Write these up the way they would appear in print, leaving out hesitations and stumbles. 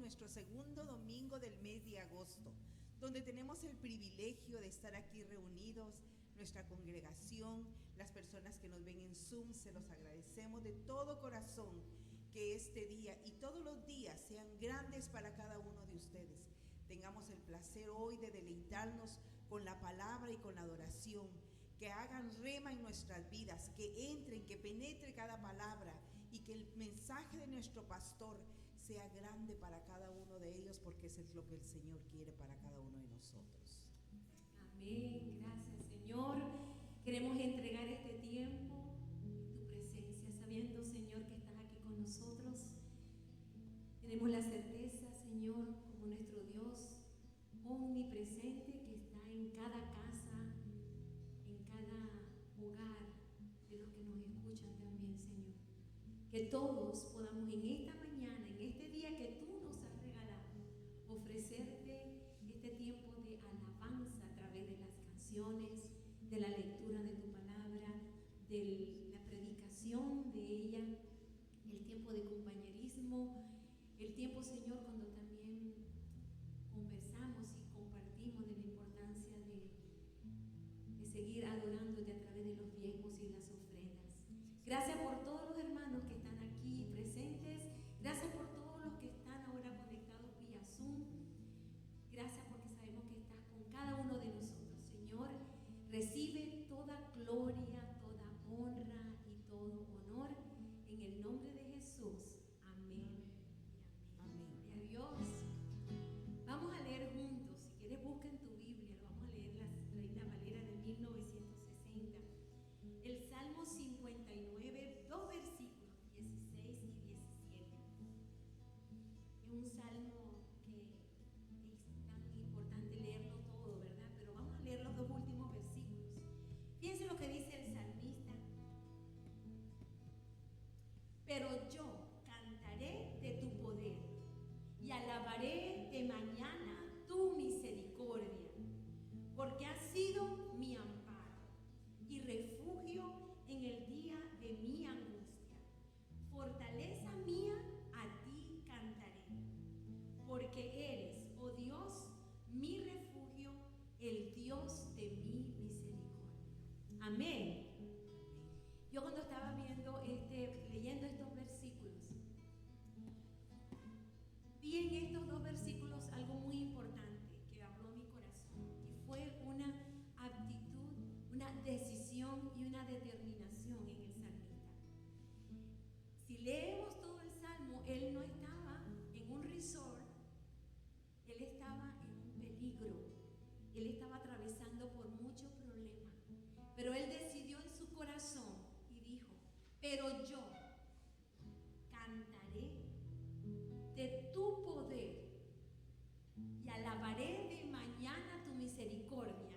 nuestro segundo domingo del mes de agosto, donde tenemos el privilegio de estar aquí reunidos, nuestra congregación, las personas que nos ven en Zoom, se los agradecemos de todo corazón que este día y todos los días sean grandes para cada uno de ustedes. Tengamos el placer hoy de deleitarnos con la palabra y con la adoración, que hagan rema en nuestras vidas, que entren, que penetre cada palabra y que el mensaje de nuestro pastor sea grande para cada uno de ellos, porque eso es lo que el Señor quiere para cada uno de nosotros. Amén. Gracias, Señor. Queremos entregar este tiempo en tu presencia, sabiendo, Señor, que estás aquí con nosotros. Tenemos la certeza, Señor, como nuestro Dios omnipresente, que está en cada casa, en cada hogar de los que nos escuchan también, Señor. Que todos podamos en esta mañana, en este día que tú nos has regalado, ofrecerte este tiempo de alabanza a través de las canciones, de la lectura de tu palabra, de la predicación de ella, el tiempo de compañerismo, el tiempo, Señor, cuando también conversamos y compartimos de la importancia de seguir adorándote a través de los diezmos y las ofrendas. Gracias por todos los hermanos que están aquí presentes. Gracias por todos los que están ahora conectados vía Zoom. Gracias porque sabemos que estás con cada uno de nosotros. Señor, recibe toda gloria, toda honra y todo honor en el nombre de Jesús. Amén. Amén. Gloria a Dios. Vamos a leer juntos. Si quieres, busca en tu Biblia. Lo vamos a leer la Reina Valera de 1960. El Salmo 59, dos versículos, 16 y 17. Es un salmo que es tan importante leerlo todo, ¿verdad? Pero vamos a leer los dos últimos versículos. Fíjense lo que dice el salmista. Pero yo cantaré de tu poder y alabaré de mañana tu misericordia, porque has sido mi amparo y refugio en el día de mi angustia. Fortaleza mía, a ti cantaré, porque eres, oh Dios, mi refugio, el Dios de mi misericordia. Amén. Yo cuando estaba leyendo estos versículos, vi en estos dos versículos algo muy importante que habló mi corazón, y fue una actitud, una decisión y una determinación en el salmista. Si leemos todo el salmo, él no estaba en un resort, él estaba en un peligro, él estaba atravesando por muchos problemas, pero él decidió en su corazón y dijo: pero yo cantaré de tu poder y alabaré de mañana tu misericordia.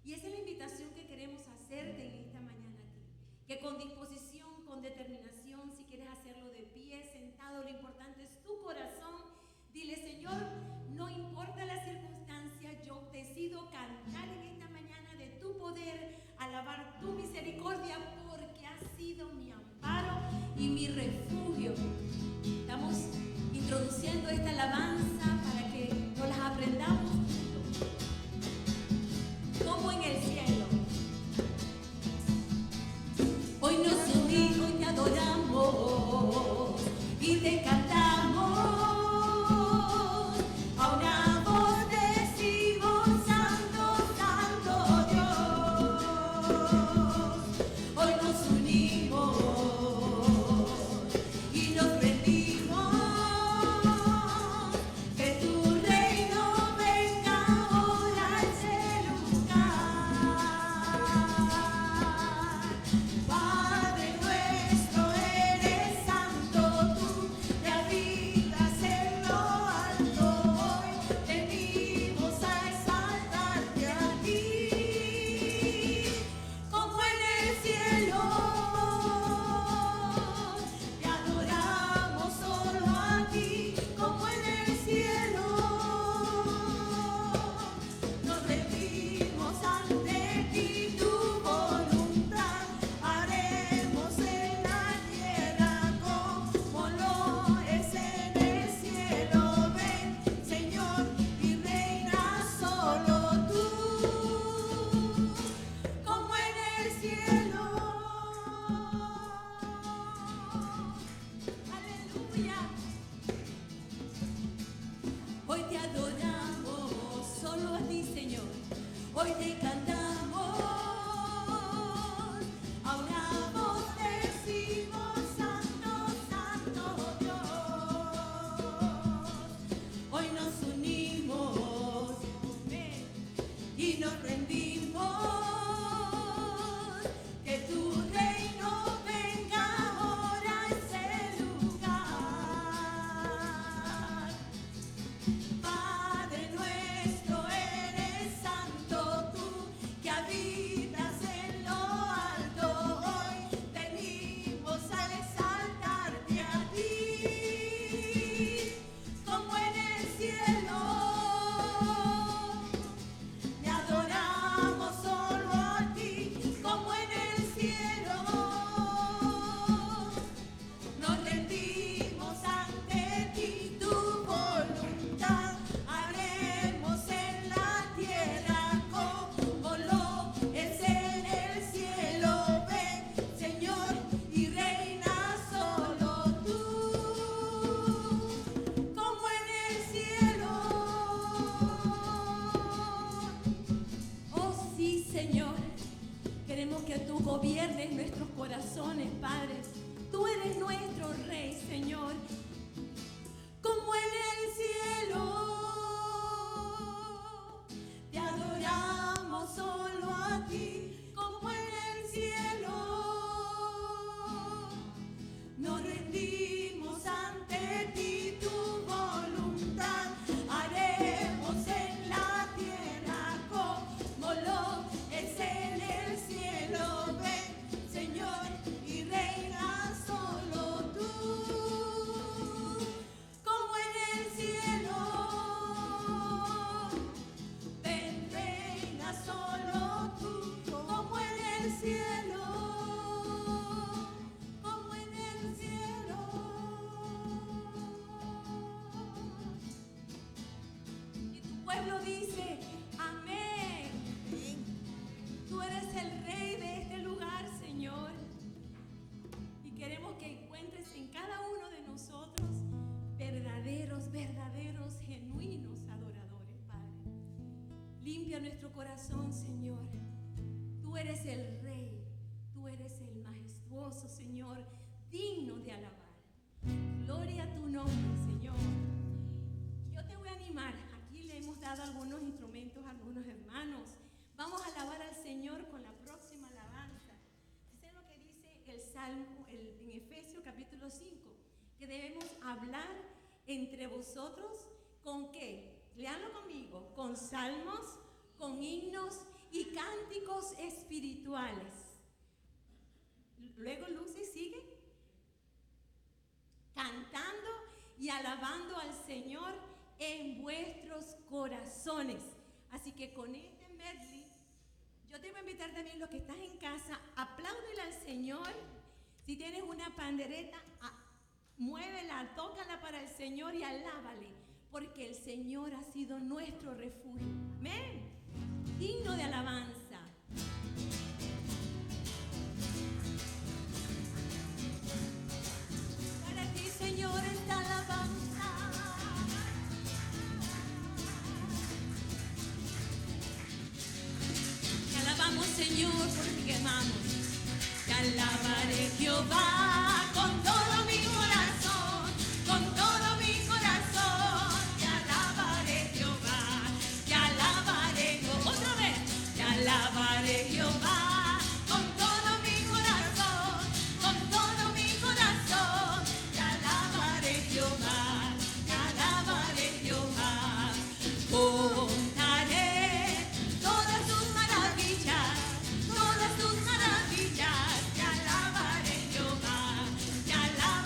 Y esa es la invitación que queremos hacerte en esta mañana a ti, que con disposición, con determinación, si quieres hacerlo de pie, sentado, lo importante es tu corazón. Dile: Señor, no importa la circunstancia, yo decido cantar en esta mañana de tu poder, alabar tu misericordia, porque has sido mi amparo y mi refugio. Estamos introduciendo esta alabanza para que nos las aprendamos como en el cielo. Hoy nos unimos y te adoramos y te cantamos. A una voz decimos: Santo, Santo Dios. Hoy nos unimos y nos rendimos Hoy te adoramos, solo a ti, Señor. Hoy te cantamos, a una voz decimos, Santo, Santo Dios. Hoy nos unimos y nos rendimos. Que tu reino venga ahora a ese lugar. Padre nuestro, eres santo tú, que habitas en lo alto. Hoy venimos a exaltarte a ti, como en el cielo. Te adoramos solo a ti, como en el cielo. Nos rendimos ante ti, tu voluntad haremos en la tierra como lo es en el cielo. Ven, Señor, y reina solo tú, como en el cielo. Oh sí, Señor, queremos que tú gobiernes nuestros corazones, Padre. Tú eres nuestro Rey, Señor, como en el cielo. Te adoramos solo a ti, como en el cielo. Nos rendimos ante ti, tu voluntad haremos en la tierra como lo es en el cielo. Ven, Señor, y reina solo tú, como en el cielo. Ven, reina solo tú, como en el cielo, como en el cielo. Y tu pueblo dice, amén. Tú eres el Rey de este lugar, Señor. Y queremos que encuentres en cada uno de nosotros verdaderos, genuinos adoradores, Padre. Limpia nuestro corazón, Señor. Tú eres el Rey, tú eres el majestuoso, Señor, digno de alabar. Gloria a tu nombre, Señor. Yo te voy a animar. Aquí le hemos dado algunos instrumentos a algunos hermanos. Vamos a alabar al Señor con la próxima alabanza. ¿Saben lo que dice el Salmo en Efesios capítulo 5? Que debemos hablar entre vosotros ¿con qué? Leanlo conmigo. Con salmos, con himnos y cánticos espirituales. Luego Lucy sigue cantando y alabando al Señor en vuestros corazones. Así que con este medley, yo te voy a invitar también, los que estás en casa, apláudele al Señor. Si tienes una pandereta, muévela, tócala para el Señor y alábale, porque el Señor ha sido nuestro refugio. Amén. Digno de alabanza. Para ti, Señor, esta alabanza. Te alabamos, Señor, porque te amamos. Te alabaré, Jehová, con todo mi corazón, con todo mi corazón. Te alabaré, Jehová, te alabaré. Otra vez, te alabaré, Jehová, con todo mi corazón, con todo mi corazón. Te alabaré, Jehová, te alabaré, Jehová. Contaré todas tus maravillas, todas tus maravillas. Te alabaré, Jehová, te alabaré.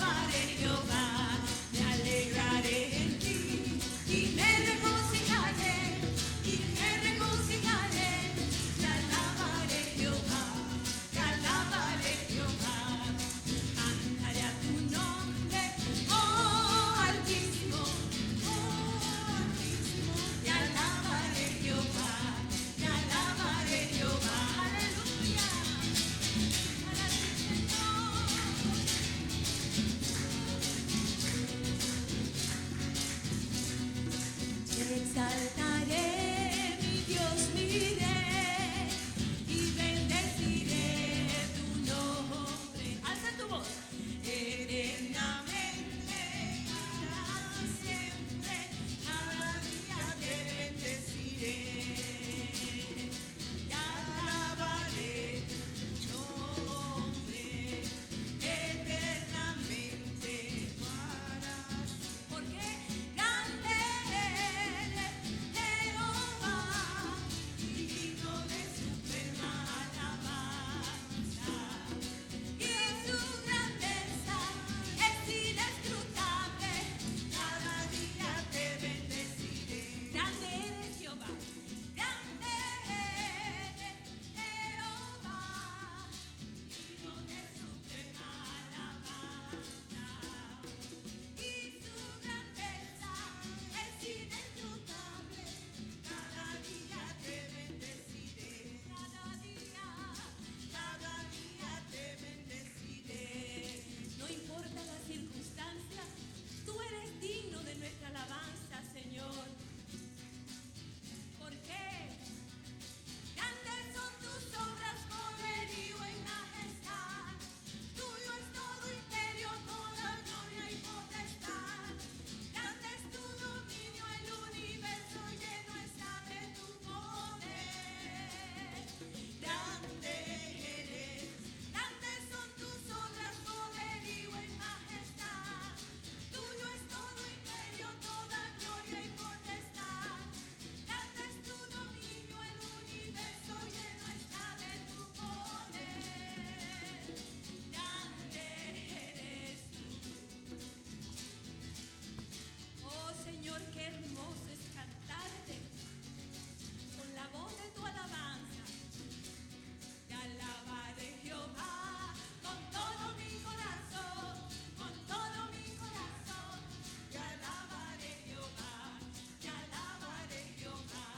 exaltaré, mi Dios, mi Rey, y bendeciré tu nombre. Alza tu voz. Eternamente, para siempre, cada día te bendeciré. Y alabaré tu nombre eternamente para siempre. Porque grande eres, Jehová, y digno de suprema alabanza. Y su grandeza es inescrutable, cada día te bendeciré. Grande eres Jehová, grande eres Jehová, digno de suprema alabanza. Y su grandeza es inescrutable, cada día te bendeciré. Cada día te bendeciré. No importa la circunstancia, tú eres digno de nuestra alabanza, Señor. ¿Por qué? Grandes son tus obras, poderío y majestad. Tuyo es todo imperio, toda gloria y potestad. Grande es tu dominio, el universo lleno está de tu poder. Grande eres, grandes son tus obras, poderío y majestad. Tuyo es todo imperio, toda gloria y potestad. Grande es tu dominio, el universo lleno está de tu poder. Grande eres tú. Oh Señor, qué hermoso es cantarte con la voz de tu alabanza. Te alabaré, Jehová, con todo mi corazón, con todo mi corazón. Te alabaré, Jehová, te alabaré, Jehová,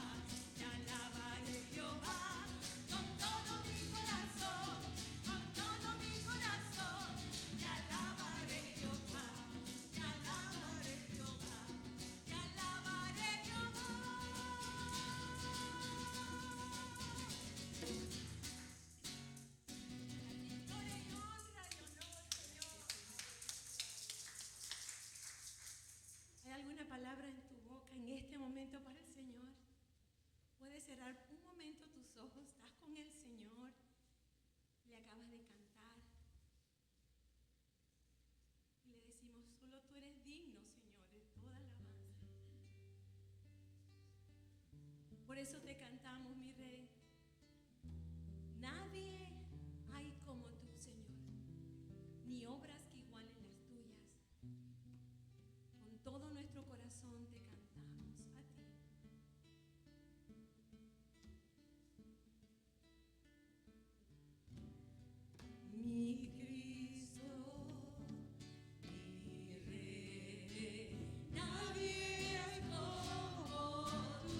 te alabaré, Jehová, con todo mi corazón, con todo mi corazón. Te alabaré, Jehová, te alabaré, Jehová, te alabaré, Jehová. Gloria y honra y honor, Señor. ¿Hay alguna palabra en tu boca en este momento para el Señor? Puedes cerrar un momento tus ojos, estás con el Señor, le acabas de cantar y le decimos, solo tú eres digno, Señor, de toda alabanza. Por eso te cantamos, mi Rey. Nadie hay como tú, Señor, ni obras que igualen las tuyas. Con todo nuestro corazón te cantamos a ti. Mi Cristo, mi Rey, nadie hay como tú.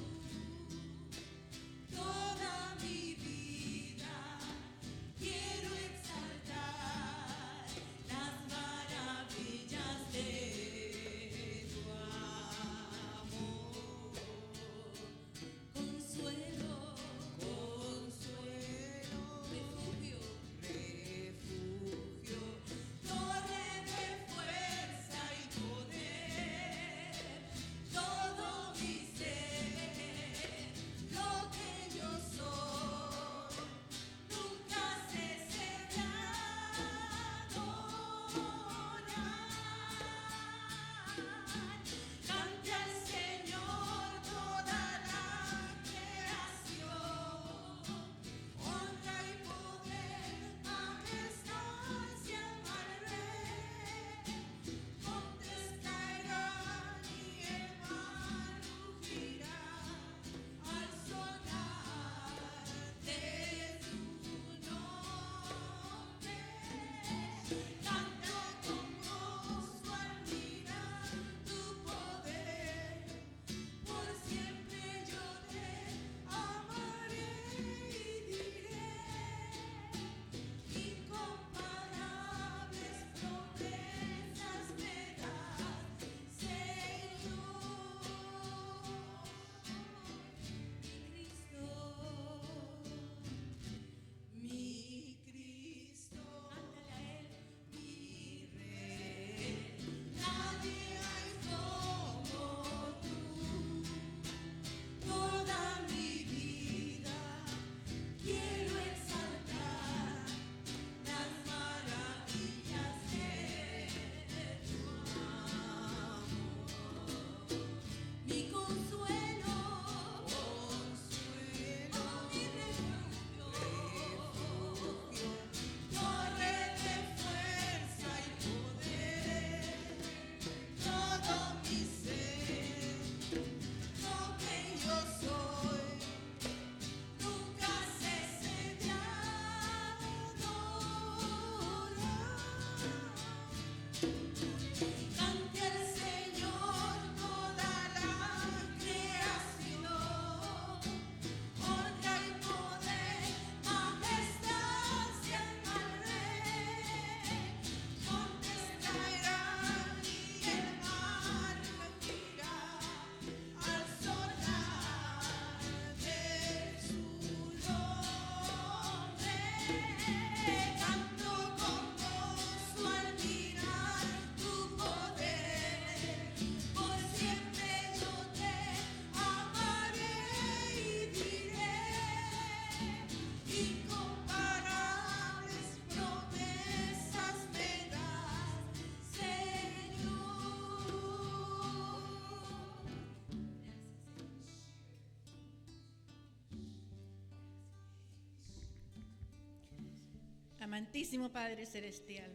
Amantísimo Padre Celestial,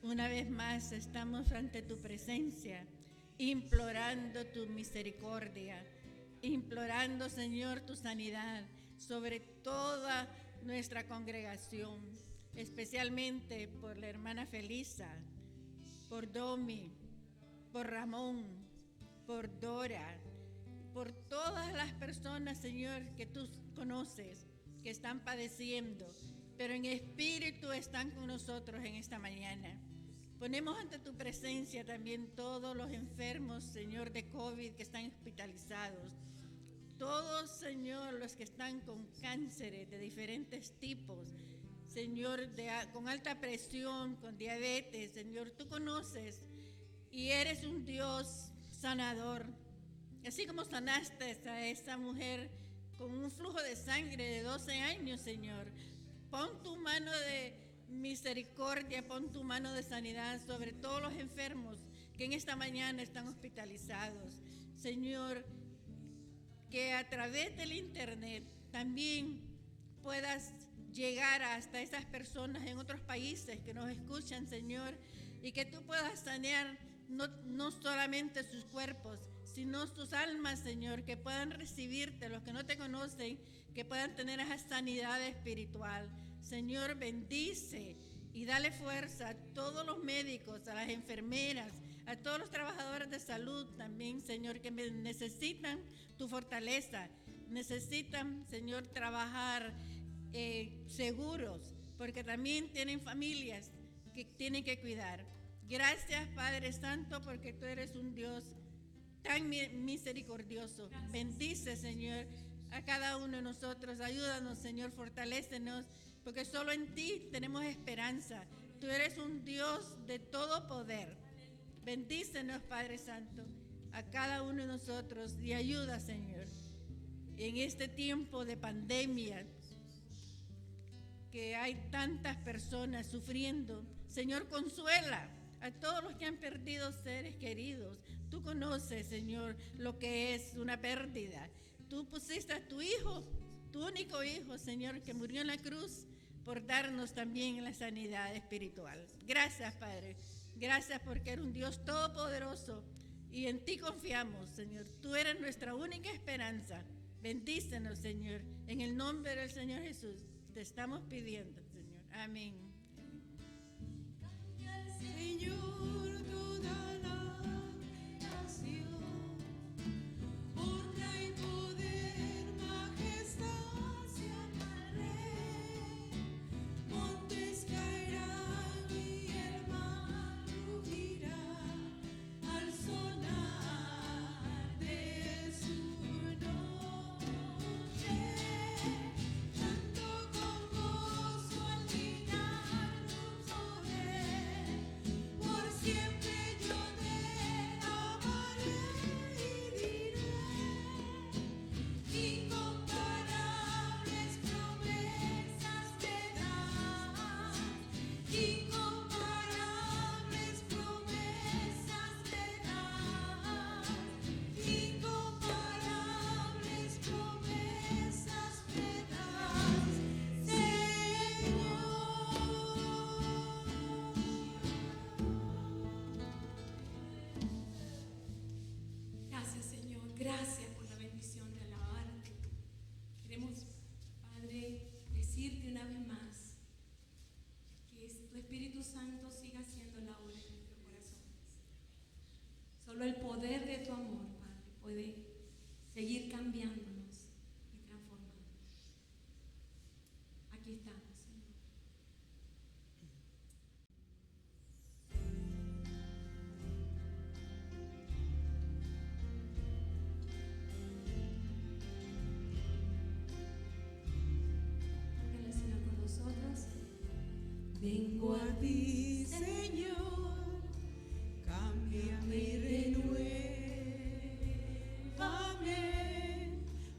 una vez más estamos ante tu presencia, implorando tu misericordia, implorando, Señor, tu sanidad sobre toda nuestra congregación, especialmente por la hermana Felisa, por Domi, por Ramón, por Dora, por todas las personas, Señor, que tú conoces, que están padeciendo, pero en espíritu están con nosotros en esta mañana. Ponemos ante tu presencia también todos los enfermos, Señor, de COVID que están hospitalizados. Todos, Señor, los que están con cánceres de diferentes tipos, Señor, con alta presión, con diabetes, Señor, tú conoces y eres un Dios sanador. Así como sanaste a esa mujer con un flujo de sangre de 12 años, Señor, pon tu mano de misericordia, pon tu mano de sanidad sobre todos los enfermos que en esta mañana están hospitalizados. Señor, que a través del internet también puedas llegar hasta esas personas en otros países que nos escuchan, Señor, y que tú puedas sanear no solamente sus cuerpos, sino sus almas, Señor, que puedan recibirte, los que no te conocen, que puedan tener esa sanidad espiritual. Señor, bendice y dale fuerza a todos los médicos, a las enfermeras, a todos los trabajadores de salud también, Señor, que necesitan tu fortaleza, necesitan, Señor, trabajar seguros, porque también tienen familias que tienen que cuidar. Gracias, Padre Santo, porque tú eres un Dios tan misericordioso. Gracias. Bendice, Señor, a cada uno de nosotros. Ayúdanos, Señor, fortalécenos, porque solo en ti tenemos esperanza. Tú eres un Dios de todo poder. Bendícenos, Padre Santo, a cada uno de nosotros y ayuda, Señor, en este tiempo de pandemia, que hay tantas personas sufriendo. Señor, consuela a todos los que han perdido seres queridos. Tú conoces, Señor, lo que es una pérdida. Tú pusiste a tu hijo, tu único hijo, Señor, que murió en la cruz por darnos también la sanidad espiritual. Gracias, Padre. Gracias porque eres un Dios todopoderoso y en ti confiamos, Señor. Tú eres nuestra única esperanza. Bendícenos, Señor. En el nombre del Señor Jesús te estamos pidiendo, Señor. Amén. Señor, toda la creación, honra y poder, majestad sea al Rey. Montes caerán y el mar rugirá al sonar de su noche. Canto con gozo al mirar tu poder. Por siempre yo te amaré y diré, incomparables promesas te das, incomparables promesas te das, incomparables promesas te das, Señor. Gracias, Señor. Gracias por la bendición de alabarte. Queremos, Padre, decirte una vez más que tu Espíritu Santo siga haciendo la obra en nuestros corazones. Solo el poder de tu amor, Padre, puede seguir cambiándonos y transformándonos. Aquí estamos, Señor. Ángel, Señor, con nosotros. Vengo a ti, Señor, cámbiame y renuévame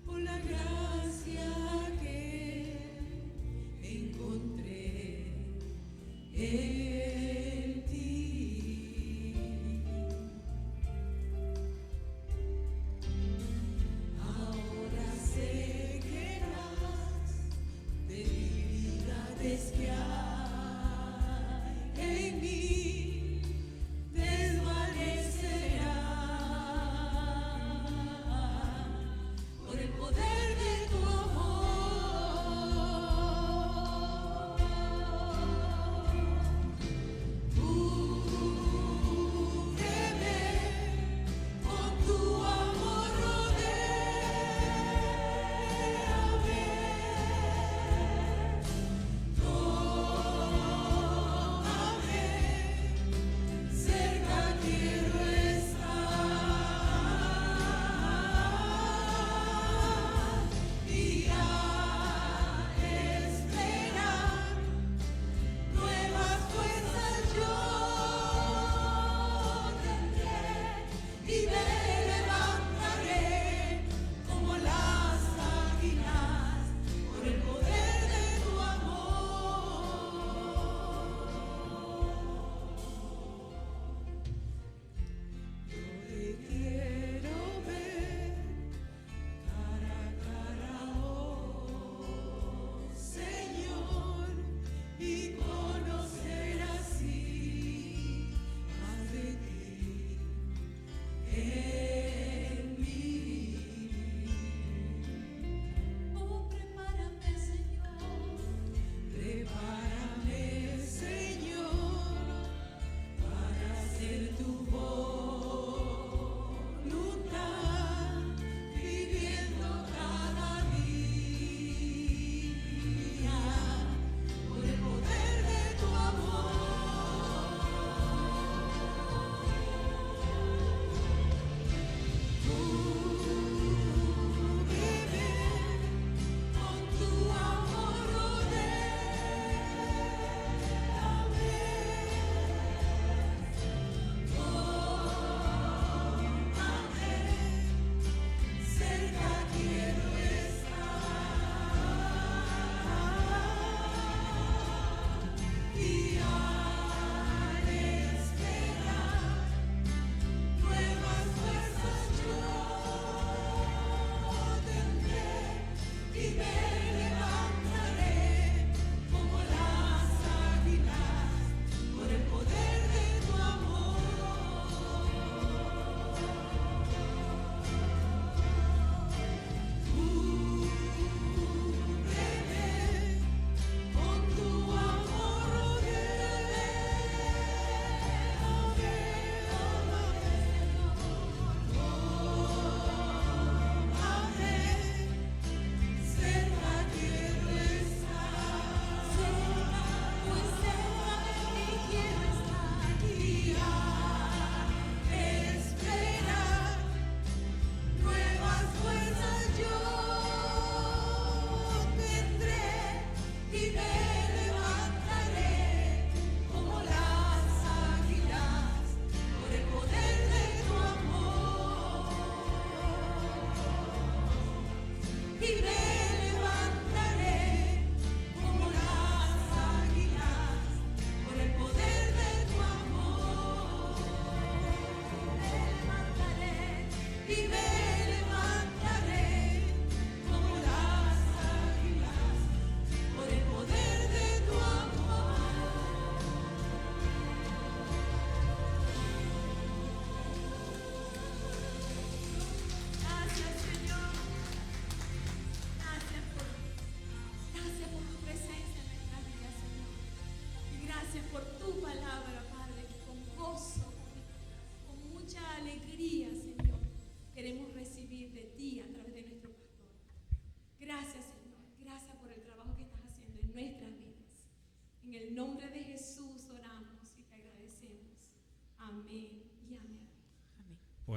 por la gracia que encontré en ti. Ahora sé que las debilidades que hay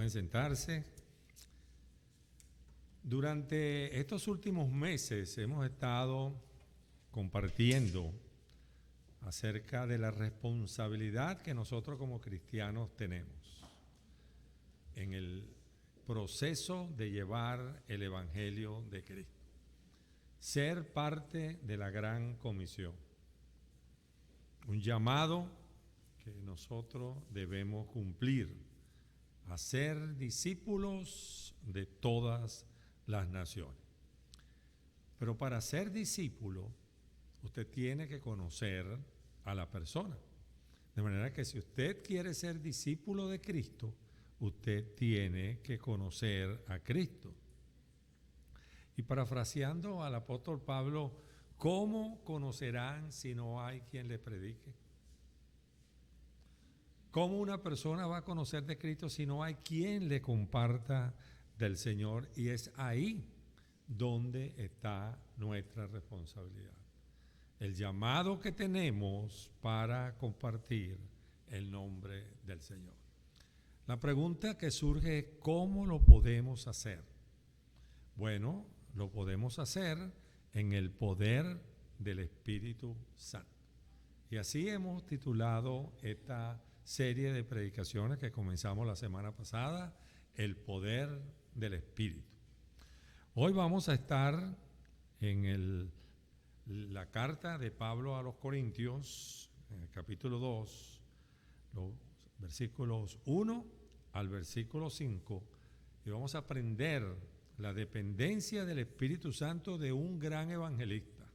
Pueden sentarse. Durante estos últimos meses hemos estado compartiendo acerca de la responsabilidad que nosotros como cristianos tenemos en el proceso de llevar el Evangelio de Cristo. Ser parte de la gran comisión. Un llamado que nosotros debemos cumplir, a ser discípulos de todas las naciones. Pero para ser discípulo, usted tiene que conocer a la persona. De manera que si usted quiere ser discípulo de Cristo, usted tiene que conocer a Cristo. Y parafraseando al apóstol Pablo, ¿cómo conocerán si no hay quien le predique? ¿Cómo una persona va a conocer de Cristo si no hay quien le comparta del Señor? Y es ahí donde está nuestra responsabilidad. El llamado que tenemos para compartir el nombre del Señor. La pregunta que surge es, ¿cómo lo podemos hacer? Bueno, lo podemos hacer en el poder del Espíritu Santo. Y así hemos titulado esta serie de predicaciones que comenzamos la semana pasada, el poder del Espíritu. Hoy vamos a estar en la carta de Pablo a los Corintios, en el capítulo 2, los versículos 1 al versículo 5, y vamos a aprender la dependencia del Espíritu Santo de un gran evangelista.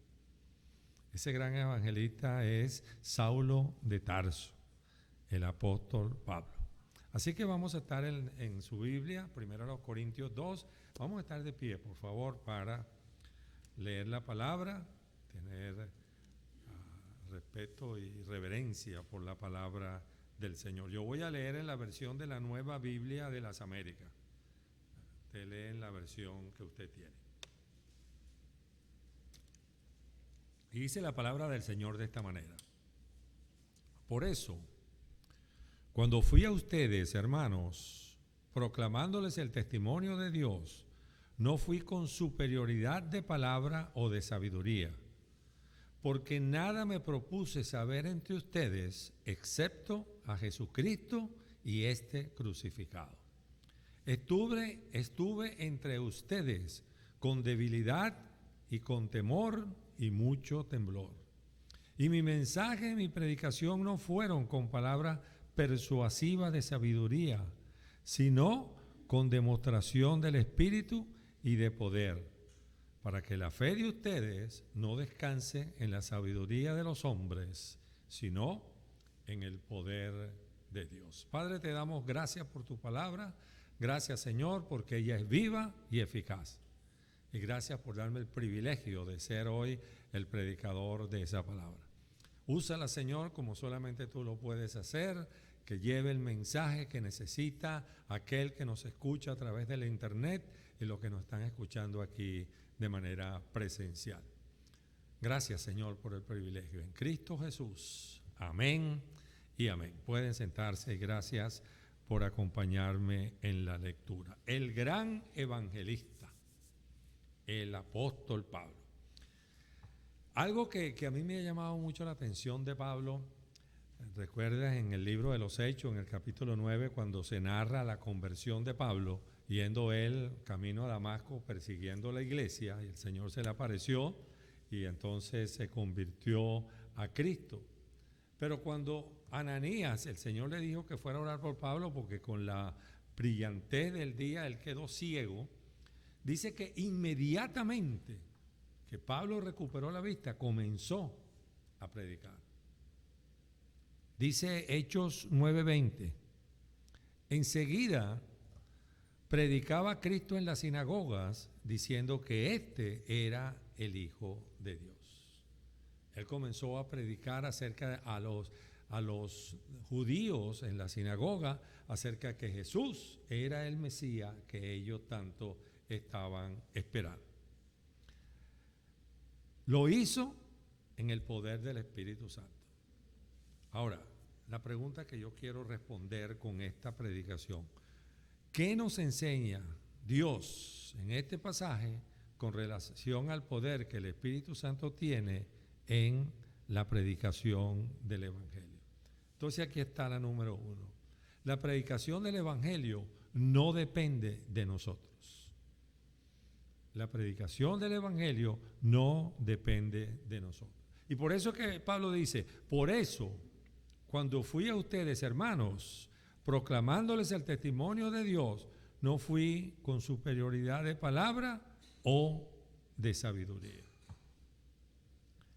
Ese gran evangelista es Saulo de Tarso, el apóstol Pablo. Así que vamos a estar en su Biblia, primero a los Corintios 2. Vamos a estar de pie, por favor, para leer la palabra, tener respeto y reverencia por la palabra del Señor. Yo voy a leer en la versión de la Nueva Biblia de las Américas. Usted lee en la versión que usted tiene. Y dice la palabra del Señor de esta manera. Por eso, cuando fui a ustedes, hermanos, proclamándoles el testimonio de Dios, no fui con superioridad de palabra o de sabiduría, porque nada me propuse saber entre ustedes excepto a Jesucristo y este crucificado. Estuve entre ustedes con debilidad y con temor y mucho temblor. Y mi mensaje y mi predicación no fueron con palabras persuasivas de sabiduría, sino con demostración del Espíritu y de poder, para que la fe de ustedes no descanse en la sabiduría de los hombres, sino en el poder de Dios. Padre, te damos gracias por tu palabra. Gracias, Señor, porque ella es viva y eficaz. Y gracias por darme el privilegio de ser hoy el predicador de esa palabra. Úsala, Señor, como solamente tú lo puedes hacer, que lleve el mensaje que necesita aquel que nos escucha a través de la internet y los que nos están escuchando aquí de manera presencial. Gracias, Señor, por el privilegio. En Cristo Jesús. Amén y amén. Pueden sentarse y gracias por acompañarme en la lectura. El gran evangelista, el apóstol Pablo. Algo que a mí me ha llamado mucho la atención de Pablo, recuerdas en el libro de los Hechos, en el capítulo 9, cuando se narra la conversión de Pablo, yendo él camino a Damasco persiguiendo la iglesia, y el Señor se le apareció y entonces se convirtió a Cristo. Pero cuando Ananías, el Señor le dijo que fuera a orar por Pablo porque con la brillantez del día él quedó ciego, dice que inmediatamente que Pablo recuperó la vista, comenzó a predicar. Dice Hechos 9:20, enseguida predicaba a Cristo en las sinagogas diciendo que este era el Hijo de Dios. Él comenzó a predicar acerca a los judíos en la sinagoga acerca de que Jesús era el Mesías que ellos tanto estaban esperando. Lo hizo en el poder del Espíritu Santo. Ahora, la pregunta que yo quiero responder con esta predicación, ¿Qué nos enseña Dios en este pasaje con relación al poder que el Espíritu Santo tiene en la predicación del Evangelio? Entonces aquí está la número 1. La predicación del Evangelio no depende de nosotros. La predicación del Evangelio no depende de nosotros. Y por eso que Pablo dice, por eso, cuando fui a ustedes, hermanos, proclamándoles el testimonio de Dios, no fui con superioridad de palabra o de sabiduría.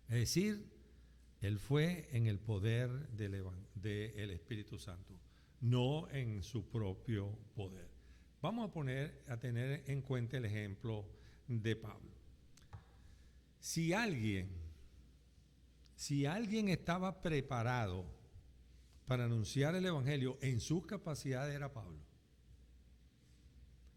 Es decir, él fue en el poder del Espíritu Santo, no en su propio poder. Vamos a tener en cuenta el ejemplo de Pablo. Si alguien estaba preparado para anunciar el Evangelio en sus capacidades, era Pablo.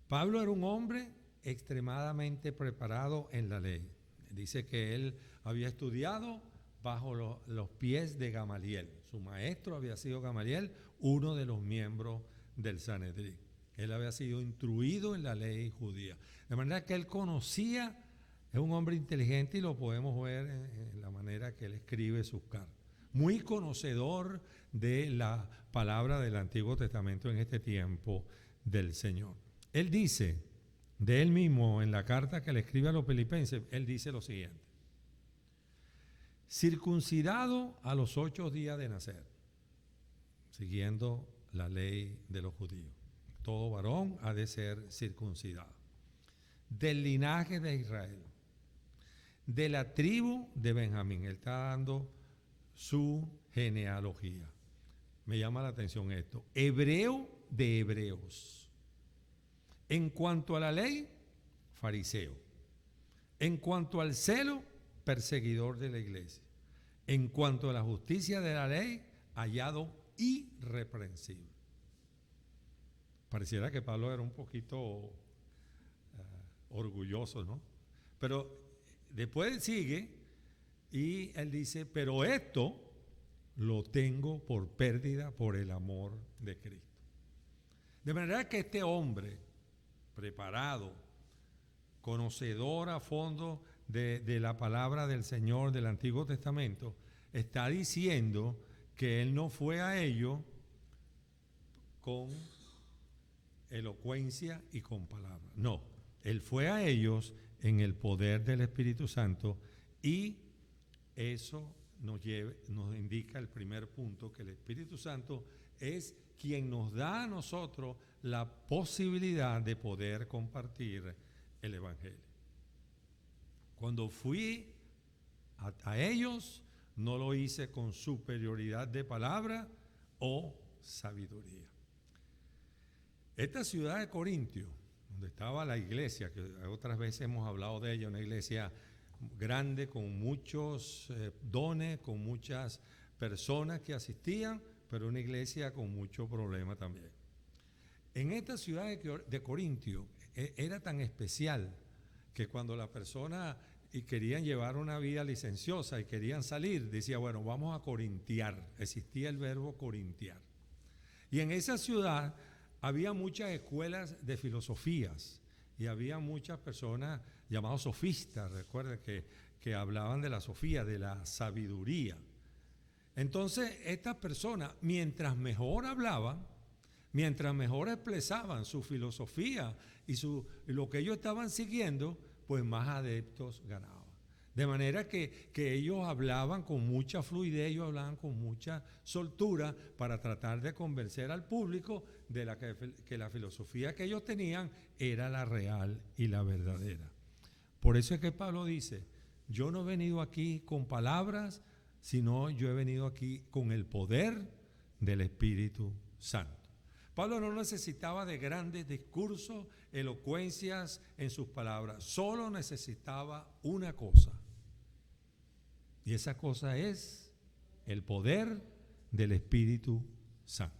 Pablo era un hombre extremadamente preparado en la ley. Dice que él había estudiado bajo los pies de Gamaliel. Su maestro había sido Gamaliel, uno de los miembros del Sanedrín. Él había sido instruido en la ley judía. De manera que él conocía, es un hombre inteligente y lo podemos ver en la manera que él escribe sus cartas. Muy conocedor de la palabra del Antiguo Testamento en este tiempo del Señor. Él dice de él mismo en la carta que le escribe a los filipenses, él dice lo siguiente: circuncidado a los 8 días de nacer, siguiendo la ley de los judíos. Todo varón ha de ser circuncidado. Del linaje de Israel, de la tribu de Benjamín. Él está dando su genealogía. Me llama la atención esto. Hebreo de hebreos. En cuanto a la ley, fariseo. En cuanto al celo, perseguidor de la iglesia. En cuanto a la justicia de la ley, hallado irreprensible. Pareciera que Pablo era un poquito orgulloso, ¿no? Pero después sigue y él dice, pero esto lo tengo por pérdida por el amor de Cristo. De manera que este hombre preparado, conocedor a fondo de la palabra del Señor del Antiguo Testamento, está diciendo que él no fue a ello con elocuencia y con palabras. No, él fue a ellos en el poder del Espíritu Santo, y eso nos indica el primer punto, que el Espíritu Santo es quien nos da a nosotros la posibilidad de poder compartir el Evangelio. Cuando fui a ellos, no lo hice con superioridad de palabra o sabiduría. Esta ciudad de Corintio, donde estaba la iglesia, que otras veces hemos hablado de ella, una iglesia grande con muchos dones, con muchas personas que asistían, pero una iglesia con mucho problema también. En esta ciudad de Corintio era tan especial que cuando las personas querían llevar una vida licenciosa y querían salir, decía, bueno, vamos a corintiar. Existía el verbo corintiar. Y en esa ciudad había muchas escuelas de filosofías y había muchas personas llamadas sofistas, recuerden que hablaban de la sofía, de la sabiduría. Entonces, estas personas, mientras mejor hablaban, mientras mejor expresaban su filosofía y lo que ellos estaban siguiendo, pues más adeptos ganaban. De manera que ellos hablaban con mucha fluidez, ellos hablaban con mucha soltura para tratar de convencer al público de que la filosofía que ellos tenían era la real y la verdadera. Por eso es que Pablo dice, yo no he venido aquí con palabras, sino yo he venido aquí con el poder del Espíritu Santo. Pablo no necesitaba de grandes discursos, elocuencias en sus palabras, solo necesitaba una cosa. Y esa cosa es el poder del Espíritu Santo.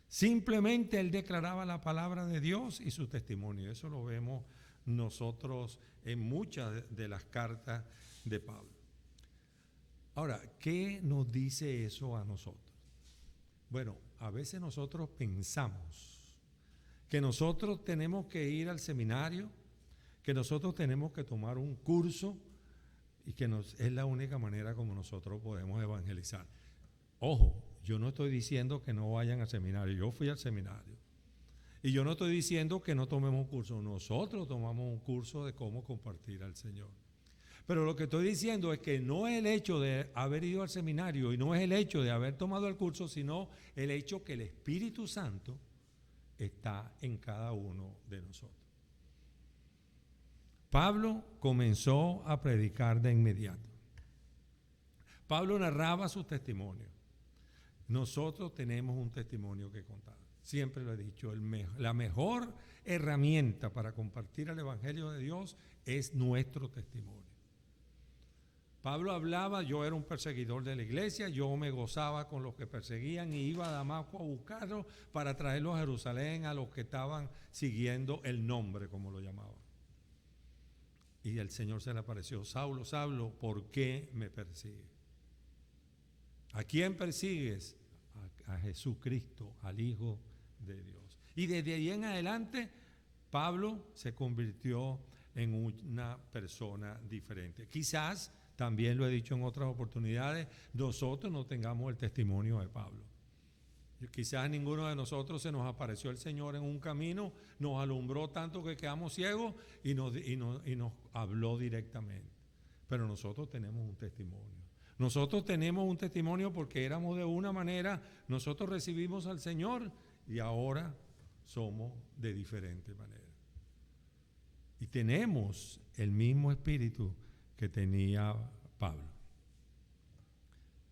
Simplemente él declaraba la palabra de Dios y su testimonio. Eso lo vemos nosotros en muchas de las cartas de Pablo. Ahora, ¿qué nos dice eso a nosotros? Bueno, a veces nosotros pensamos que nosotros tenemos que ir al seminario, que nosotros tenemos que tomar un curso y que es la única manera como nosotros podemos evangelizar. Ojo, yo no estoy diciendo que no vayan al seminario, yo fui al seminario. Y yo no estoy diciendo que no tomemos un curso, nosotros tomamos un curso de cómo compartir al Señor. Pero lo que estoy diciendo es que no es el hecho de haber ido al seminario y no es el hecho de haber tomado el curso, sino el hecho que el Espíritu Santo está en cada uno de nosotros. Pablo comenzó a predicar de inmediato. Pablo narraba sus testimonios. Nosotros tenemos un testimonio que contar. Siempre lo he dicho, la mejor herramienta para compartir el Evangelio de Dios es nuestro testimonio. Pablo hablaba, yo era un perseguidor de la iglesia, yo me gozaba con los que perseguían y iba a Damasco a buscarlos para traerlos a Jerusalén a los que estaban siguiendo el nombre, como lo llamaban. Y el Señor se le apareció: Saulo, Saulo, ¿por qué me persigues? ¿A quién persigues? A Jesucristo, al Hijo de Dios. Y desde ahí en adelante, Pablo se convirtió en una persona diferente. Quizás, también lo he dicho en otras oportunidades, nosotros no tengamos el testimonio de Pablo. Quizás a ninguno de nosotros se nos apareció el Señor en un camino, nos alumbró tanto que quedamos ciegos y nos habló directamente. Pero nosotros tenemos un testimonio. Nosotros tenemos un testimonio porque éramos de una manera, nosotros recibimos al Señor y ahora somos de diferente manera. Y tenemos el mismo espíritu que tenía Pablo.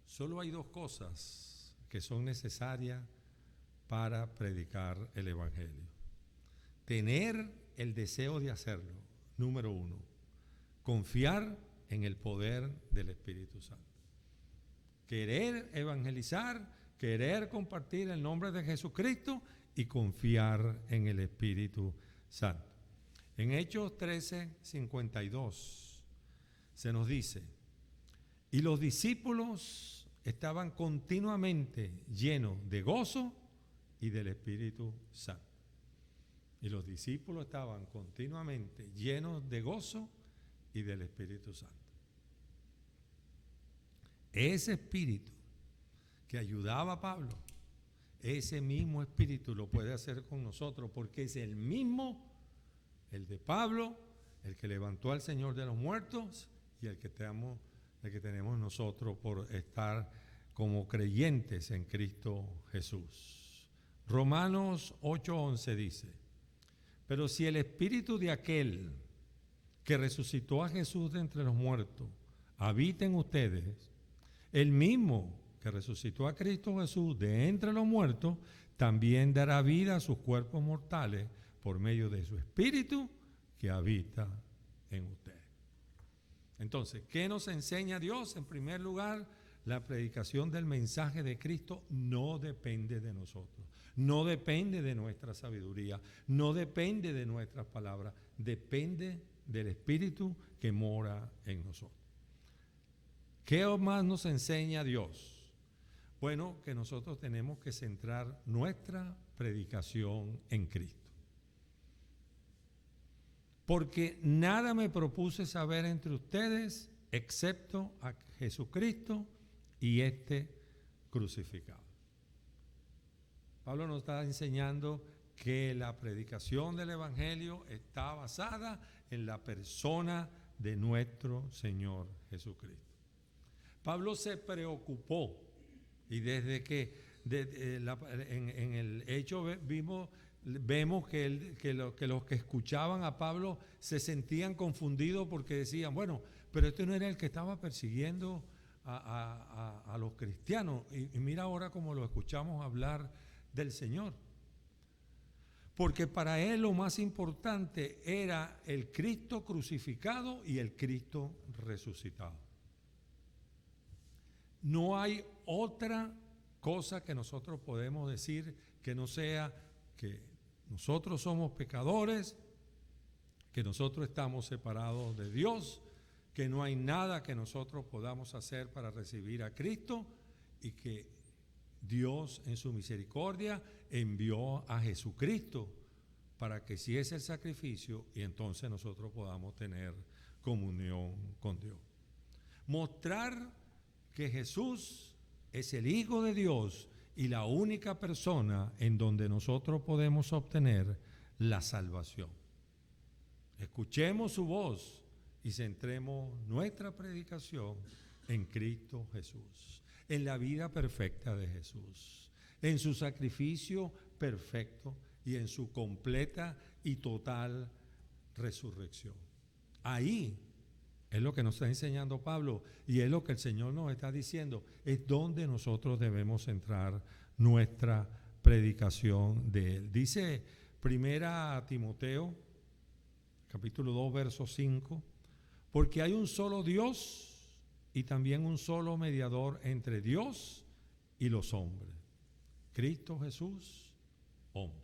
Solo hay dos cosas que son necesarias para predicar el Evangelio. Tener el deseo de hacerlo, número uno. Confiar en el poder del Espíritu Santo. Querer evangelizar, querer compartir el nombre de Jesucristo y confiar en el Espíritu Santo. En Hechos 13:52 se nos dice: y los discípulos estaban continuamente llenos de gozo y del Espíritu Santo. Y los discípulos estaban continuamente llenos de gozo y del Espíritu Santo. Ese espíritu que ayudaba a Pablo, ese mismo espíritu lo puede hacer con nosotros, porque es el mismo, el de Pablo, el que levantó al Señor de los muertos y el que tenemos nosotros por estar como creyentes en Cristo Jesús. Romanos 8:11 dice: pero si el espíritu de aquel que resucitó a Jesús de entre los muertos habita en ustedes, el mismo que resucitó a Cristo Jesús de entre los muertos también dará vida a sus cuerpos mortales por medio de su espíritu que habita en ustedes. Entonces, ¿qué nos enseña Dios? En primer lugar, la predicación del mensaje de Cristo no depende de nosotros, no depende de nuestra sabiduría, no depende de nuestras palabras, depende del Espíritu que mora en nosotros. ¿Qué más nos enseña Dios? Bueno, que nosotros tenemos que centrar nuestra predicación en Cristo. Porque nada me propuse saber entre ustedes excepto a Jesucristo y este crucificado. Pablo nos está enseñando que la predicación del Evangelio está basada en la persona de nuestro Señor Jesucristo. Pablo se preocupó y desde que en el hecho vemos que los que escuchaban a Pablo se sentían confundidos porque decían: bueno, pero este no era el que estaba persiguiendo a los cristianos. Y mira ahora cómo lo escuchamos hablar del Señor. Porque para él lo más importante era el Cristo crucificado y el Cristo resucitado. No hay otra cosa que nosotros podemos decir que no sea que nosotros somos pecadores, que nosotros estamos separados de Dios, que no hay nada que nosotros podamos hacer para recibir a Cristo y que Dios en su misericordia envió a Jesucristo para que si es el sacrificio y entonces nosotros podamos tener comunión con Dios. Mostrar que Jesús es el Hijo de Dios y la única persona en donde nosotros podemos obtener la salvación. Escuchemos su voz y centremos nuestra predicación en Cristo Jesús, en la vida perfecta de Jesús, en su sacrificio perfecto y en su completa y total resurrección. Ahí es lo que nos está enseñando Pablo y es lo que el Señor nos está diciendo. Es donde nosotros debemos centrar nuestra predicación de Él. Dice 1 Timoteo, capítulo 2, verso 5, porque hay un solo Dios y también un solo mediador entre Dios y los hombres, Cristo Jesús, hombre.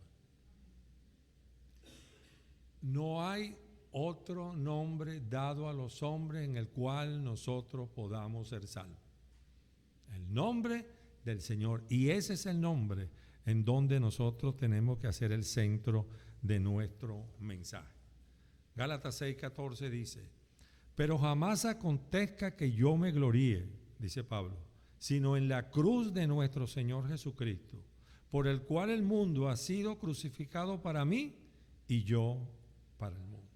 No hay otro nombre dado a los hombres en el cual nosotros podamos ser salvos. El nombre del Señor. Y ese es el nombre en donde nosotros tenemos que hacer el centro de nuestro mensaje. Gálatas 6:14 dice: pero jamás acontezca que yo me gloríe, dice Pablo, sino en la cruz de nuestro Señor Jesucristo, por el cual el mundo ha sido crucificado para mí y yo para el mundo.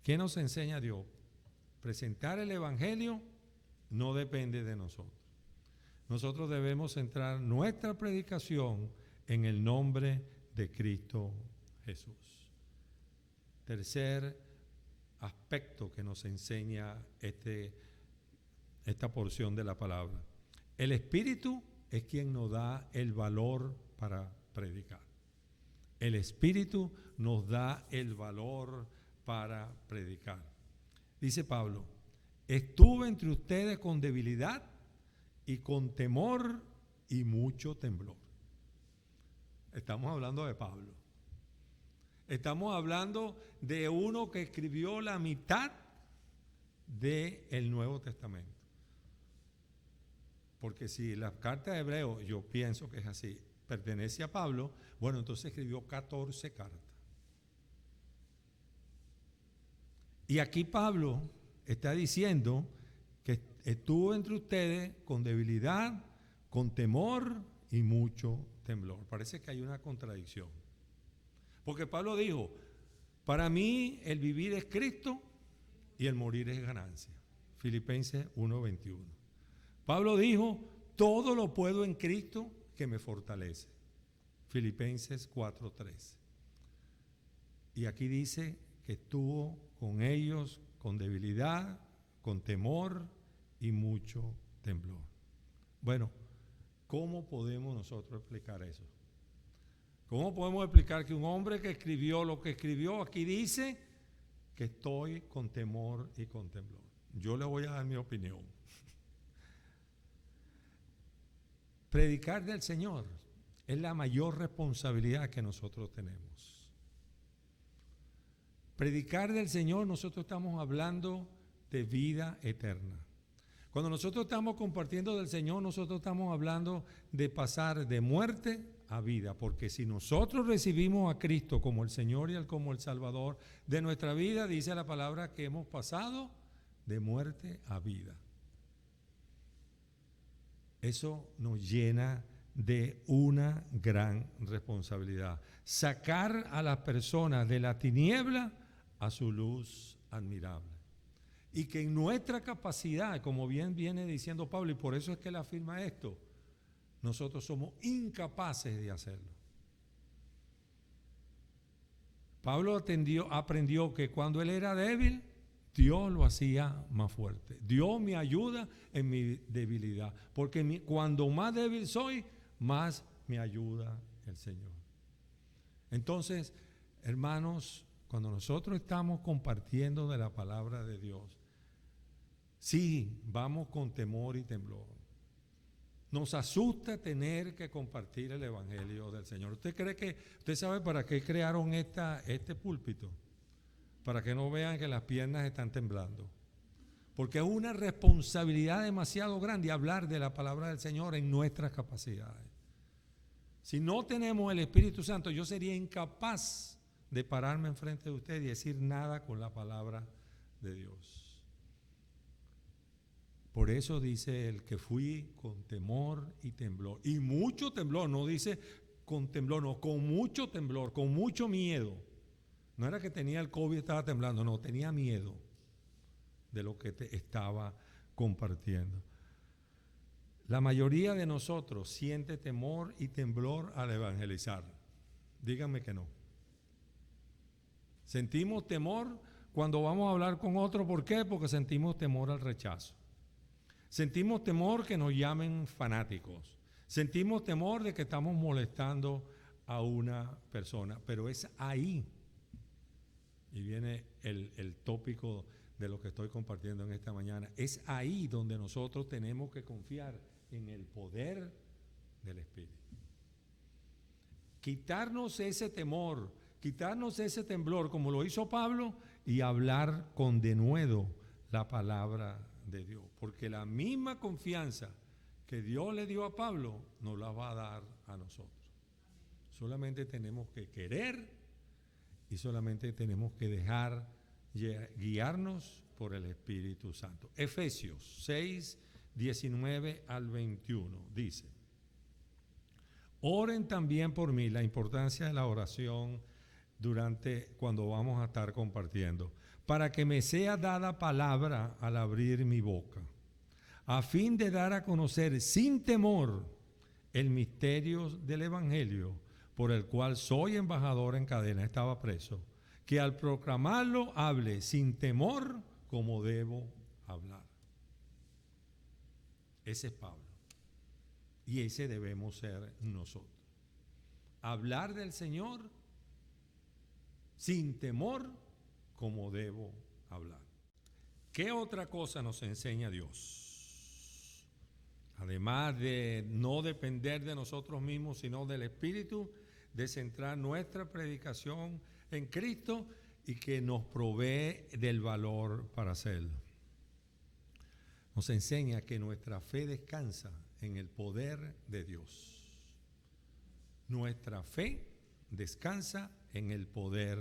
¿Qué nos enseña Dios? Presentar el Evangelio no depende de nosotros. Nosotros debemos centrar nuestra predicación en el nombre de Cristo Jesús. Tercer aspecto que nos enseña esta porción de la palabra. El Espíritu es quien nos da el valor para predicar. El Espíritu nos da el valor para predicar. Dice Pablo: estuve entre ustedes con debilidad y con temor y mucho temblor. Estamos hablando de Pablo. Estamos hablando de uno que escribió la mitad del Nuevo Testamento. Porque si la carta de Hebreos, yo pienso que es así, pertenece a Pablo, bueno, entonces escribió 14 cartas. Y aquí Pablo está diciendo que estuvo entre ustedes con debilidad, con temor y mucho temblor. Parece que hay una contradicción. Porque Pablo dijo: para mí el vivir es Cristo y el morir es ganancia. Filipenses 1:21. Pablo dijo: todo lo puedo en Cristo que me fortalece. Filipenses 4:13. Y aquí dice que estuvo con ellos con debilidad, con temor y mucho temblor. Bueno, ¿cómo podemos nosotros explicar eso? ¿Cómo podemos explicar que un hombre que escribió lo que escribió aquí dice que estoy con temor y con temblor? Yo le voy a dar mi opinión. Predicar del Señor es la mayor responsabilidad que nosotros tenemos. Predicar del Señor, nosotros estamos hablando de vida eterna. Cuando nosotros estamos compartiendo del Señor, nosotros estamos hablando de pasar de muerte a vida, porque si nosotros recibimos a Cristo como el Señor y como el Salvador de nuestra vida, dice la palabra que hemos pasado de muerte a vida. Eso nos llena de una gran responsabilidad. Sacar a las personas de la tiniebla a su luz admirable. Y que en nuestra capacidad, como bien viene diciendo Pablo, y por eso es que él afirma esto, nosotros somos incapaces de hacerlo. Pablo aprendió que cuando él era débil, Dios lo hacía más fuerte. Dios me ayuda en mi debilidad, porque cuando más débil soy, más me ayuda el Señor. Entonces, hermanos, cuando nosotros estamos compartiendo de la palabra de Dios, sí, vamos con temor y temblor. Nos asusta tener que compartir el Evangelio del Señor. ¿Usted sabe para qué crearon este púlpito? Para que no vean que las piernas están temblando. Porque es una responsabilidad demasiado grande hablar de la palabra del Señor en nuestras capacidades. Si no tenemos el Espíritu Santo, yo sería incapaz de pararme enfrente de usted y decir nada con la palabra de Dios. Por eso dice el que fui con temor y temblor. Y mucho temblor, no dice con temblor, no, con mucho temblor, con mucho miedo. No era que tenía el COVID y estaba temblando, no, tenía miedo de lo que te estaba compartiendo. La mayoría de nosotros siente temor y temblor al evangelizar. Díganme que no. Sentimos temor cuando vamos a hablar con otro. ¿Por qué? Porque sentimos temor al rechazo. Sentimos temor que nos llamen fanáticos. Sentimos temor de que estamos molestando a una persona. Pero es ahí, y viene el tópico de lo que estoy compartiendo en esta mañana, es ahí donde nosotros tenemos que confiar en el poder del Espíritu. Quitarnos ese temor, quitarnos ese temblor, como lo hizo Pablo, y hablar con denuedo la palabra de Dios. Porque la misma confianza que Dios le dio a Pablo, nos la va a dar a nosotros. Solamente tenemos que querer y solamente tenemos que dejar guiarnos por el Espíritu Santo. Efesios 6, 19 al 21 dice: oren también por mí. La importancia de la oración cuando vamos a estar compartiendo, para que me sea dada palabra al abrir mi boca, a fin de dar a conocer sin temor el misterio del Evangelio, por el cual soy embajador en cadena, estaba preso, que al proclamarlo hable sin temor como debo hablar. Ese es Pablo. Y ese debemos ser nosotros. Hablar del Señor sin temor como debo hablar. ¿Qué otra cosa nos enseña Dios? Además de no depender de nosotros mismos, sino del Espíritu, de centrar nuestra predicación en Cristo y que nos provee del valor para hacerlo. Nos enseña que nuestra fe descansa en el poder de Dios. Nuestra fe descansa en el poder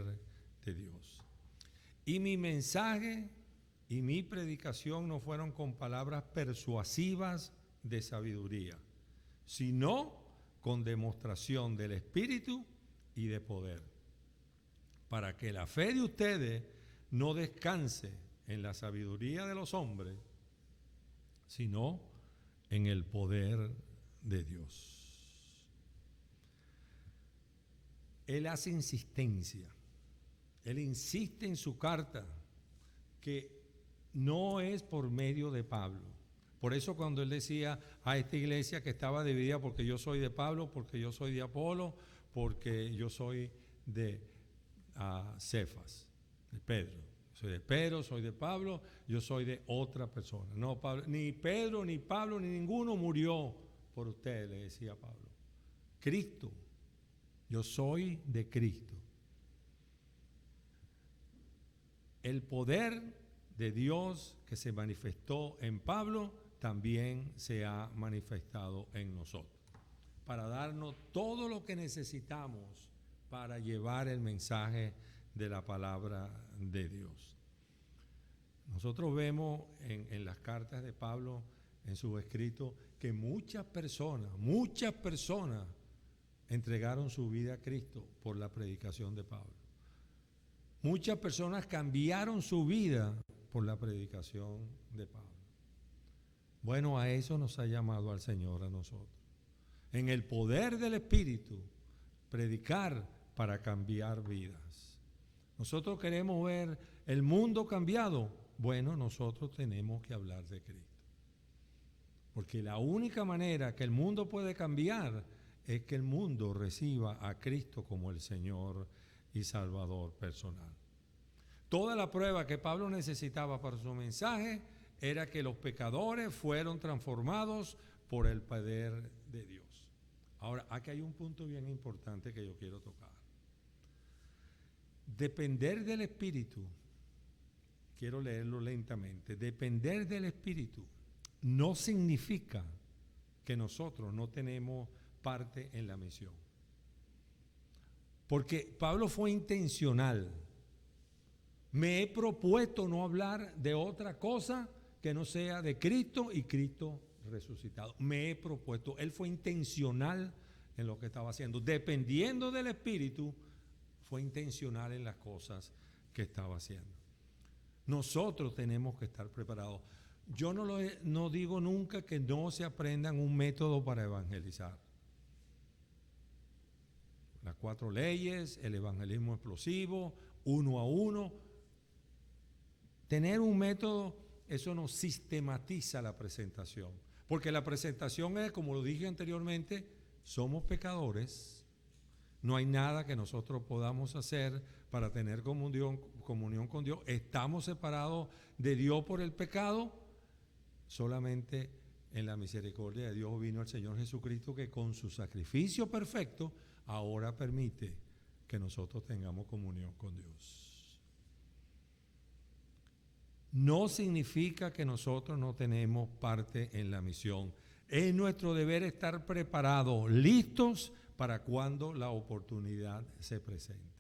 de Dios. Y mi mensaje y mi predicación no fueron con palabras persuasivas de sabiduría, sino con demostración del Espíritu y de poder, para que la fe de ustedes no descanse en la sabiduría de los hombres, sino en el poder de Dios. Él hace insistencia, él insiste en su carta que no es por medio de Pablo. Por eso cuando él decía a esta iglesia que estaba dividida, porque yo soy de Pablo, porque yo soy de Apolo, porque yo soy de Cefas, de Pedro. Soy de Pedro, soy de Pablo, yo soy de otra persona. No, Pablo, ni Pedro, ni Pablo, ni ninguno murió por ustedes, le decía Pablo. Cristo, yo soy de Cristo. El poder de Dios que se manifestó en Pablo también se ha manifestado en nosotros, para darnos todo lo que necesitamos para llevar el mensaje de la palabra de Dios. Nosotros vemos en las cartas de Pablo, en sus escritos, que muchas personas entregaron su vida a Cristo por la predicación de Pablo. Muchas personas cambiaron su vida por la predicación de Pablo. Bueno, a eso nos ha llamado al Señor a nosotros. En el poder del Espíritu, predicar para cambiar vidas. Nosotros queremos ver el mundo cambiado. Bueno, nosotros tenemos que hablar de Cristo. Porque la única manera que el mundo puede cambiar es que el mundo reciba a Cristo como el Señor y Salvador personal. Toda la prueba que Pablo necesitaba para su mensaje era que los pecadores fueron transformados por el poder de Dios. Ahora, aquí hay un punto bien importante que yo quiero tocar. Depender del Espíritu, quiero leerlo lentamente, depender del Espíritu no significa que nosotros no tenemos parte en la misión. Porque Pablo fue intencional. Me he propuesto no hablar de otra cosa que no sea de Cristo y Cristo resucitado. Me he propuesto. Él fue intencional en lo que estaba haciendo. Dependiendo del Espíritu, fue intencional en las cosas que estaba haciendo. Nosotros tenemos que estar preparados. Yo no digo nunca que no se aprendan un método para evangelizar. Las 4 leyes, el evangelismo explosivo, 1 a 1. Tener un método, eso no sistematiza la presentación. Porque la presentación es, como lo dije anteriormente, somos pecadores. No hay nada que nosotros podamos hacer para tener comunión con Dios. Estamos separados de Dios por el pecado. Solamente en la misericordia de Dios vino el Señor Jesucristo, que con su sacrificio perfecto ahora permite que nosotros tengamos comunión con Dios. No significa que nosotros no tenemos parte en la misión. Es nuestro deber estar preparados, listos para cuando la oportunidad se presente.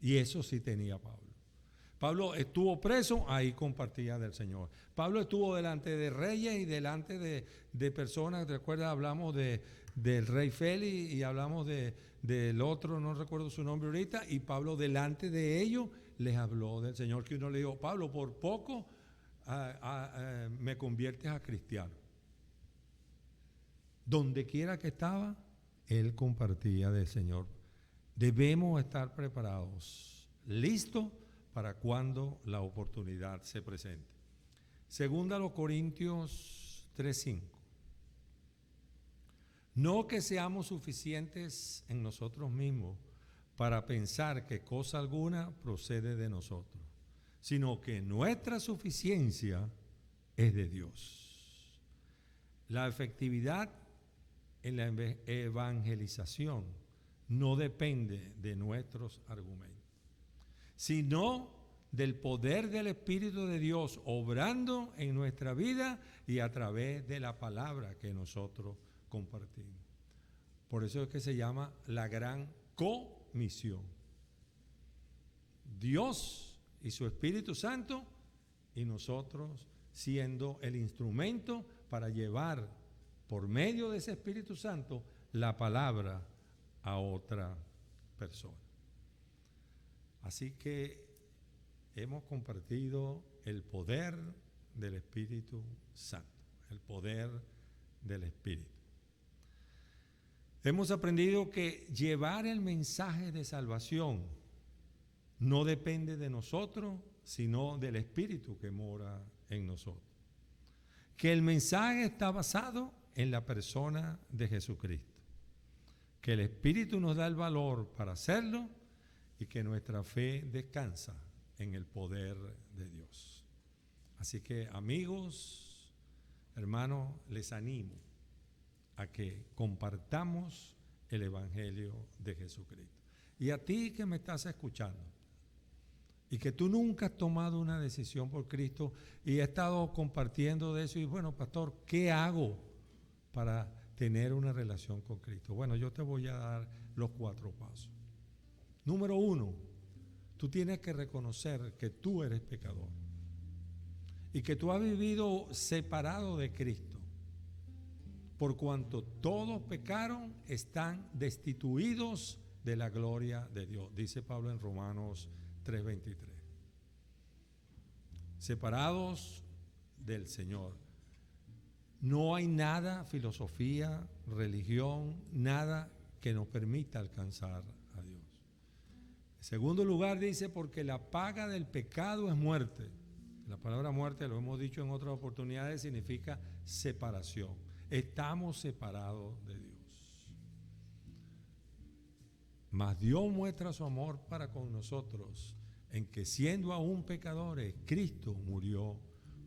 Y eso sí tenía Pablo. Pablo estuvo preso, ahí compartía del Señor. Pablo estuvo delante de reyes y delante de personas. ¿Recuerdas? Hablamos del rey Félix y hablamos del otro, no recuerdo su nombre ahorita, y Pablo delante de ellos les habló del Señor, que uno le dijo: Pablo, por poco me conviertes a cristiano. Donde quiera que estaba, él compartía del Señor. Debemos estar preparados, listos para cuando la oportunidad se presente. Segunda a los Corintios 3:5. No que seamos suficientes en nosotros mismos para pensar que cosa alguna procede de nosotros, sino que nuestra suficiencia es de Dios. La efectividad en la evangelización no depende de nuestros argumentos, sino del poder del Espíritu de Dios obrando en nuestra vida y a través de la palabra que nosotros compartimos. Por eso es que se llama la gran comisión. Dios y su Espíritu Santo y nosotros siendo el instrumento para llevar por medio de ese Espíritu Santo la palabra a otra persona. Así que hemos compartido el poder del Espíritu Santo, el poder del Espíritu. Hemos aprendido que llevar el mensaje de salvación no depende de nosotros, sino del Espíritu que mora en nosotros. Que el mensaje está basado en la persona de Jesucristo. Que el Espíritu nos da el valor para hacerlo y que nuestra fe descansa en el poder de Dios. Así que, amigos, hermanos, les animo a que compartamos el Evangelio de Jesucristo. Y a ti que me estás escuchando y que tú nunca has tomado una decisión por Cristo y has estado compartiendo de eso y bueno, pastor, ¿qué hago para tener una relación con Cristo? Bueno, yo te voy a dar los 4 pasos. Número 1, tú tienes que reconocer que tú eres pecador y que tú has vivido separado de Cristo. Por cuanto todos pecaron, están destituidos de la gloria de Dios, dice Pablo en Romanos 3:23. Separados del Señor. No hay nada, filosofía, religión, nada que nos permita alcanzar a Dios. En segundo lugar dice, porque la paga del pecado es muerte. La palabra muerte, lo hemos dicho en otras oportunidades, significa separación. Estamos separados de Dios. Mas Dios muestra su amor para con nosotros en que siendo aún pecadores, Cristo murió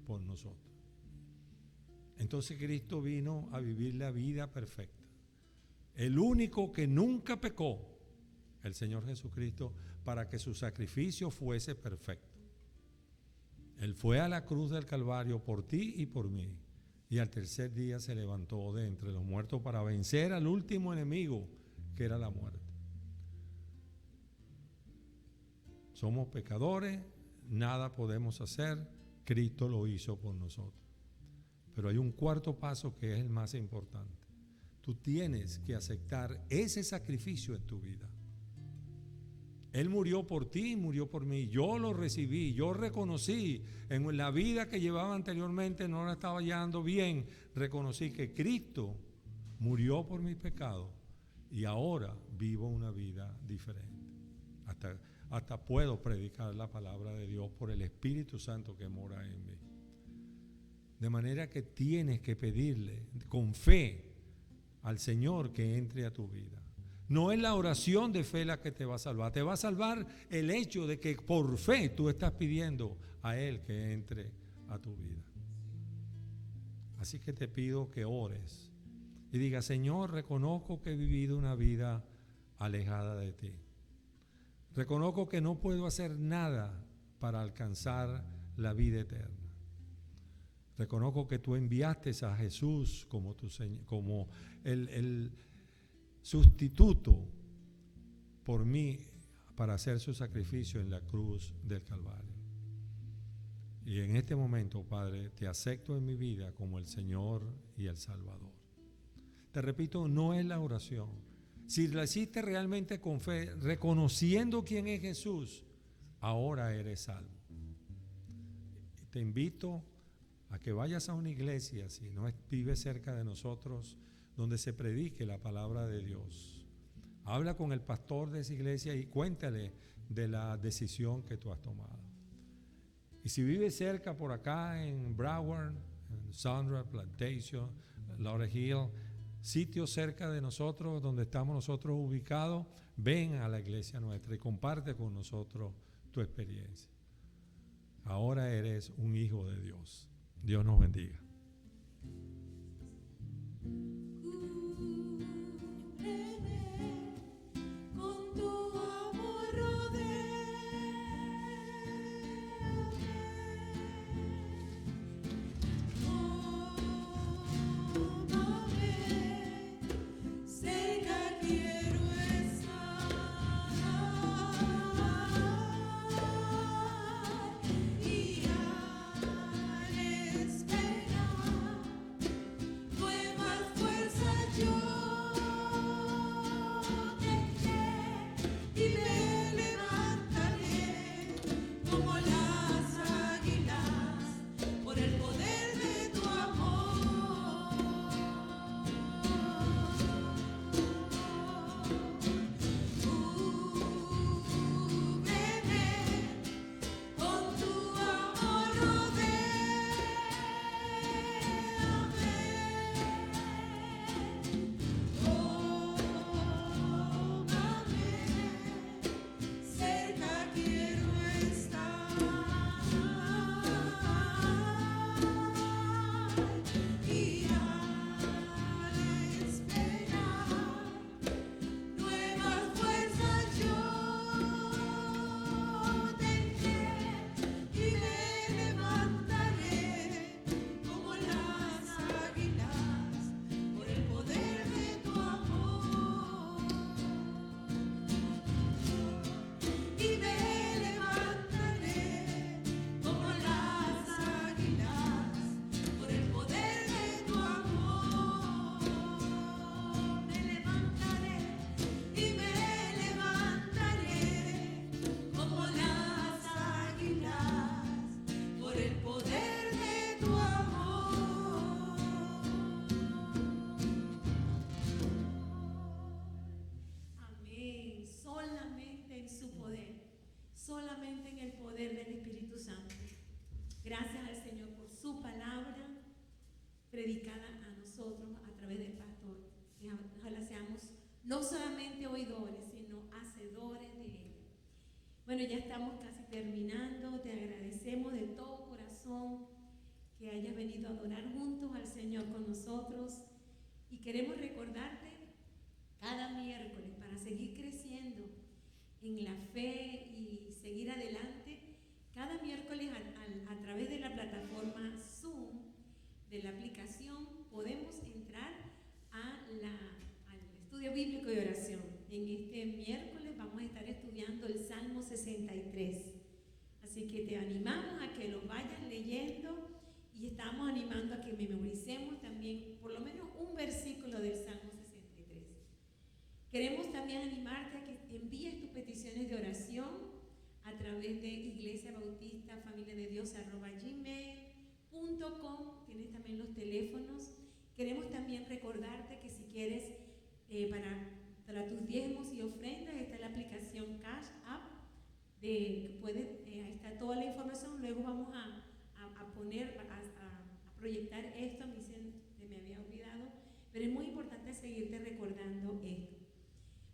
por nosotros. Entonces Cristo vino a vivir la vida perfecta. El único que nunca pecó, el Señor Jesucristo, para que su sacrificio fuese perfecto. Él fue a la cruz del Calvario por ti y por mí. y al tercer día se levantó de entre los muertos para vencer al último enemigo, que era la muerte. Somos pecadores, nada podemos hacer, Cristo lo hizo por nosotros. Pero hay un cuarto paso que es el más importante. Tú tienes que aceptar ese sacrificio en tu vida. Él murió por ti, murió por mí. Yo lo recibí, yo reconocí en la vida que llevaba anteriormente, no la estaba llevando bien. Reconocí que Cristo murió por mis pecados y ahora vivo una vida diferente. Hasta puedo predicar la palabra de Dios por el Espíritu Santo que mora en mí. De manera que tienes que pedirle con fe al Señor que entre a tu vida. No es la oración de fe la que te va a salvar. Te va a salvar el hecho de que por fe tú estás pidiendo a Él que entre a tu vida. Así que te pido que ores y digas: Señor, reconozco que he vivido una vida alejada de ti. Reconozco que no puedo hacer nada para alcanzar la vida eterna. Reconozco que tú enviaste a Jesús como el sustituto por mí para hacer su sacrificio en la cruz del Calvario. Y en este momento, Padre, te acepto en mi vida como el Señor y el Salvador. Te repito, no es la oración. Si la hiciste realmente con fe, reconociendo quién es Jesús, ahora eres salvo. Te invito a que vayas a una iglesia, si no vives cerca de nosotros, donde se predique la palabra de Dios. Habla con el pastor de esa iglesia y cuéntale de la decisión que tú has tomado. Y si vives cerca por acá en Broward, en Sandra, Plantation, Laurel Hill, sitios cerca de nosotros donde estamos nosotros ubicados, ven a la iglesia nuestra y comparte con nosotros tu experiencia. Ahora eres un hijo de Dios. Dios nos bendiga. Con tu amor rodéame, tómame, cerca quiero estar y al esperar nuevas fuerzas yo y me levantaré como las águilas por el poder de tu amor. Cúbreme con tu amor, rodéame, tómame, cerca quiero estar y al esperar nuevas fuerzas yo tendré y me levantaré como las águilas por el poder de tu amor. Y me levantaré como las águilas por el poder de tu amor. Me levantaré y me levantaré como las águilas por el poder de tu amor. Amén. Solamente en su poder, solamente en el poder del Espíritu Santo. Gracias al Señor por su palabra predicada a nosotros a través del pastor. Y ojalá seamos no solamente oidores, sino hacedores de él. Bueno, ya estamos casi terminando. Te agradecemos de todo corazón que hayas venido a adorar juntos al Señor con nosotros. Y queremos recordarte cada miércoles para seguir creciendo en la fe y seguir adelante. Cada miércoles a través de la plataforma Zoom de la aplicación podemos entrar al estudio bíblico y oración. En este miércoles vamos a estar estudiando el Salmo 63. Así que te animamos a que lo vayas leyendo y estamos animando a que memoricemos también por lo menos un versículo del Salmo 63. Queremos también animarte a que envíes tus peticiones de oración a través de Iglesia Bautista Familia de Dios @gmail.com. Tienes también los teléfonos. Queremos también recordarte que si quieres para tus diezmos y ofrendas está la aplicación Cash App, ahí está toda la información. Luego vamos a proyectar esto. A mí se me había olvidado, pero es muy importante seguirte recordando esto.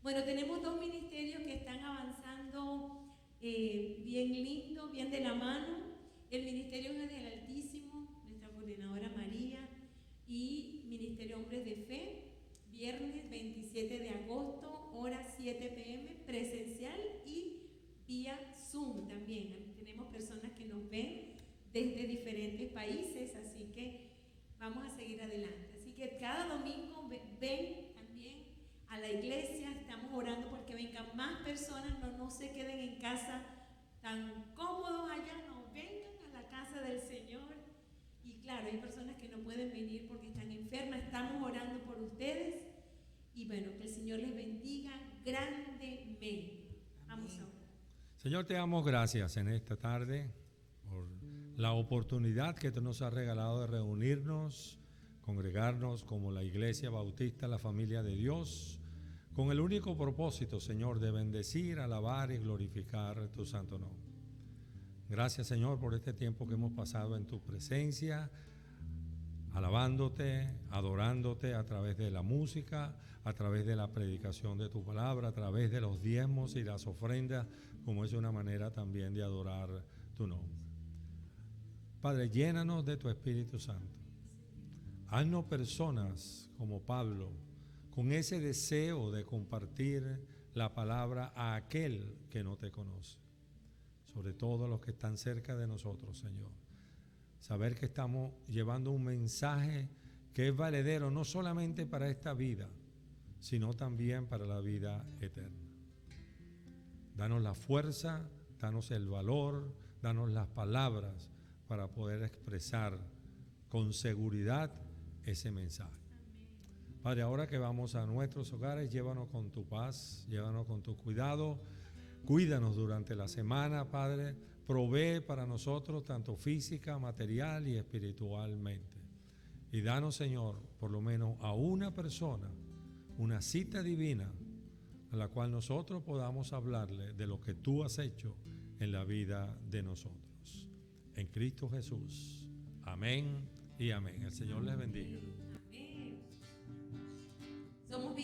Bueno, tenemos dos ministerios que están avanzando bien lindo, bien de la mano. El Ministerio Hijas del Altísimo, nuestra coordinadora María, y Ministerio Hombres de Fe, viernes 27 de agosto, hora 7 p.m, presencial y vía Zoom también. Tenemos personas que nos ven desde diferentes países, así que vamos a seguir adelante. Así que cada domingo ven también a la iglesia, estamos orando porque vengan más personas, no se queden en casa tan cómodos allá, no, vengan a la casa del Señor. Y claro, hay personas que no pueden venir porque están enfermas, estamos orando por ustedes y bueno, que el Señor les bendiga grandemente. Vamos a orar. Señor, te damos gracias en esta tarde por la oportunidad que tú nos has regalado de reunirnos, congregarnos como la Iglesia Bautista, la familia de Dios, con el único propósito, Señor, de bendecir, alabar y glorificar tu santo nombre. Gracias, Señor, por este tiempo que hemos pasado en tu presencia, alabándote, adorándote a través de la música, a través de la predicación de tu palabra, a través de los diezmos y las ofrendas, como es una manera también de adorar tu nombre. Padre, llénanos de tu Espíritu Santo. Haznos personas como Pablo, con ese deseo de compartir la palabra a aquel que no te conoce. Sobre todo los que están cerca de nosotros, Señor. Saber que estamos llevando un mensaje que es valedero no solamente para esta vida, sino también para la vida eterna. Danos la fuerza, danos el valor, danos las palabras para poder expresar con seguridad ese mensaje. Padre, ahora que vamos a nuestros hogares, llévanos con tu paz, llévanos con tu cuidado. Cuídanos durante la semana, Padre. Provee para nosotros tanto física, material y espiritualmente. Y danos, Señor, por lo menos a una persona, una cita divina a la cual nosotros podamos hablarle de lo que tú has hecho en la vida de nosotros. En Cristo Jesús. Amén y amén. El Señor les bendiga. Amén. Somos